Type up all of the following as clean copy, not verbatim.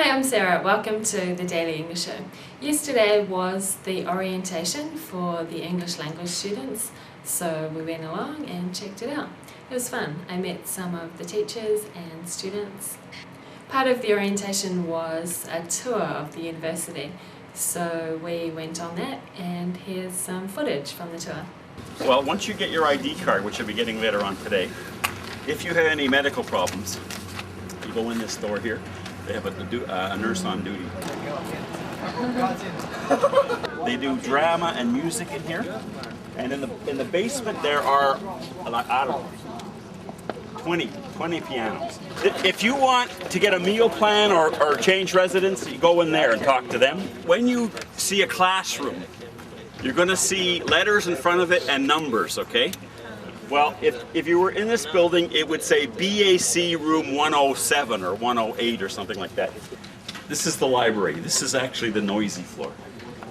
Hi, I'm Sarah. Welcome to the Daily English Show. Yesterday was the orientation for the English language students, so we went along and checked it out. It was fun. I met some of the teachers and students. Part of the orientation was a tour of the university, so we went on that, and here's some footage from the tour. Well, once you get your ID card, which you'll be getting later on today, if you have any medical problems, you go in this door here. They have a nurse on duty. They do drama and music in here, and in the basement there are, I don't know, 20 pianos. If you want to get a meal plan or change residence, you go in there and talk to them. When you see a classroom, you're going to see letters in front of it and numbers, okay? Well, if you were in this building, it would say BAC room 107 or 108 or something like that. This is the library. This is actually the noisy floor.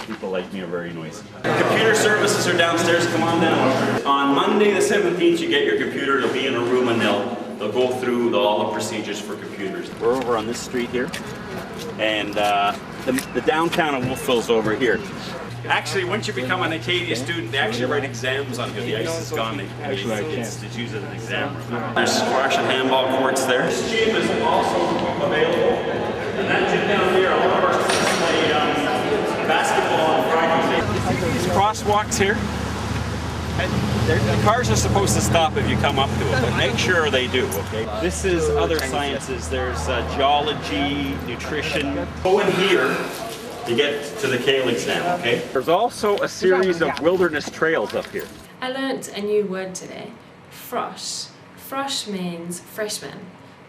People like me are very noisy. Computer services are downstairs. Come on down. On Monday the 17th, you get your computer. It'll be in a room and they'll go through all the procedures for computers. We're over on this street here, and the downtown of Wolfville's over here. Actually, once you become an Acadia student, they actually write exams on here. The ice is gone. They use it as an exam room. There's squash and handball courts there. This gym is also available. And that gym down here, a lot of our students play basketball on Fridays. These crosswalks here, the cars are supposed to stop if you come up to it, but make sure they do, okay? This is other sciences. There's geology, nutrition. Go in here to get to the Kaling's Dam, okay? There's also a series of wilderness trails up here. I learnt a new word today, frosh. Frosh means freshman,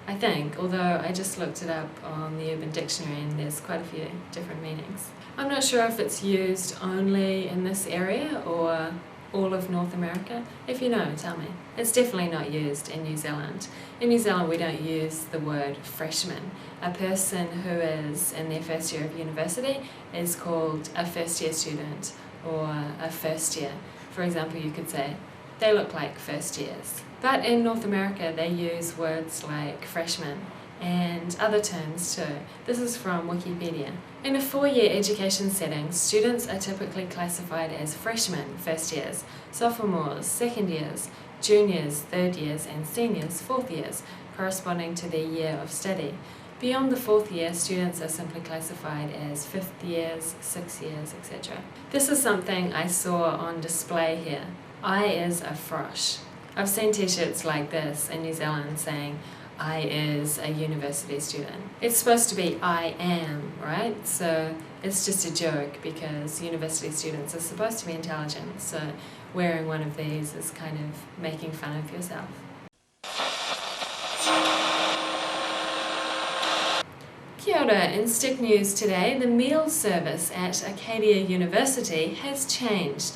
I think, although I just looked it up on the Urban Dictionary and there's quite a few different meanings. I'm not sure if it's used only in this area or all of North America. If you know, tell me. It's definitely not used in New Zealand. In New Zealand we don't use the word freshman. A person who is in their first year of university is called a first year student or a first year. For example, you could say, they look like first years. But in North America they use words like freshman and other terms too. This is from Wikipedia. In a 4-year education setting, students are typically classified as freshmen, first years, sophomores, second years, juniors, third years, and seniors, fourth years, corresponding to their year of study. Beyond the 4th year, students are simply classified as 5th years, 6th years, etc. This is something I saw on display here. I is a frosh. I've seen t-shirts like this in New Zealand saying, I is a university student. It's supposed to be I am, right? So it's just a joke because university students are supposed to be intelligent, so wearing one of these is kind of making fun of yourself. Kia ora. In Stick News today, the meal service at Acadia University has changed,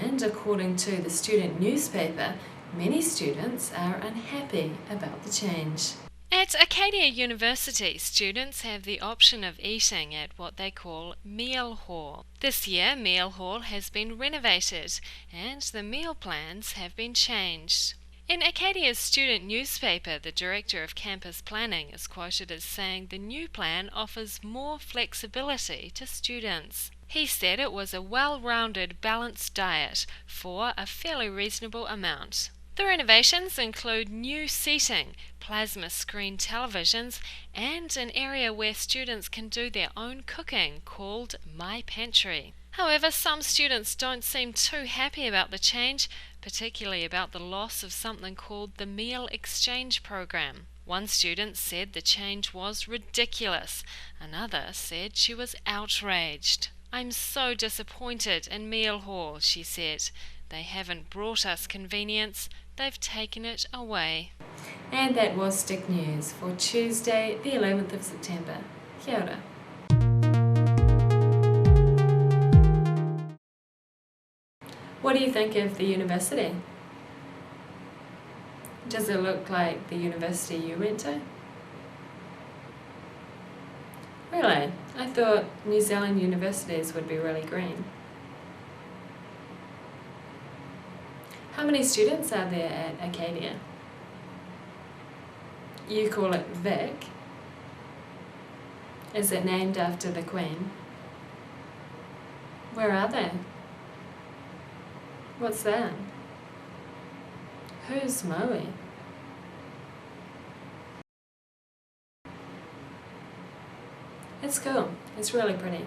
and according to the student newspaper, many students are unhappy about the change. At Acadia University, students have the option of eating at what they call Meal Hall. This year, Meal Hall has been renovated and the meal plans have been changed. In Acadia's student newspaper, the director of campus planning is quoted as saying the new plan offers more flexibility to students. He said it was a well-rounded, balanced diet for a fairly reasonable amount. The renovations include new seating, plasma screen televisions, and an area where students can do their own cooking called My Pantry. However, some students don't seem too happy about the change, particularly about the loss of something called the Meal Exchange Program. One student said the change was ridiculous. Another said she was outraged. I'm so disappointed in Meal Hall, she said. They haven't brought us convenience, they've taken it away. And that was Stick News for Tuesday, the 11th of September. Kia ora. What do you think of the university? Does it look like the university you went to? Really? I thought New Zealand universities would be really green. How many students are there at Acadia? You call it Vic. Is it named after the Queen? Where are they? What's that? Who's Maui? It's cool. It's really pretty.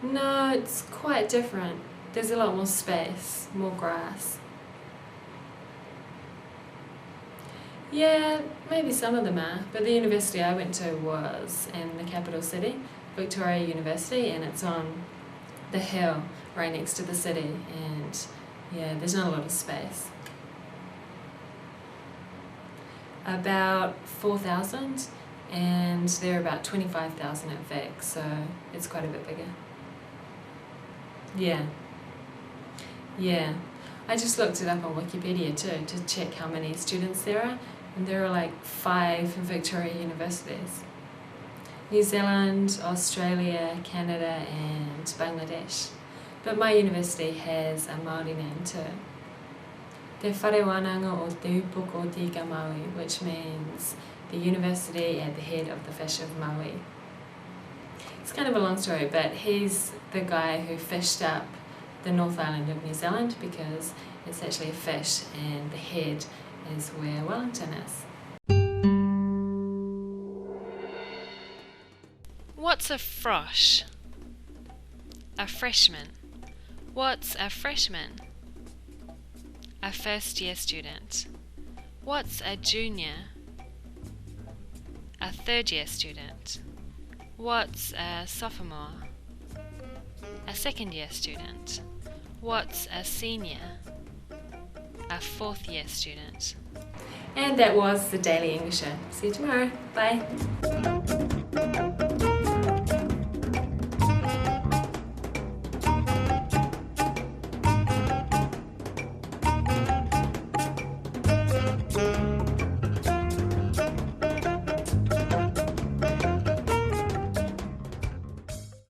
No, it's quite different. There's a lot more space, more grass. Yeah, maybe some of them are, but the university I went to was in the capital city, Victoria University, and it's on the hill right next to the city, and yeah, there's not a lot of space. About 4,000, and there are about 25,000 at Vic, so it's quite a bit bigger. Yeah. I just looked it up on Wikipedia too to check how many students there are, and there are like 5 Victoria universities. New Zealand, Australia, Canada and Bangladesh. But my university has a Māori name too. Te whare wānanga o te upoko o Tika Maui, which means the university at the head of the fish of Maui. It's kind of a long story, but he's the guy who fished up the North Island of New Zealand because it's actually a fish and the head is where Wellington is. What's a frosh? A freshman. What's a freshman? A first-year student. What's a junior? A third-year student. What's a sophomore? A second-year student. What's a senior? A fourth-year student. And that was the Daily English Show. See you tomorrow. Bye.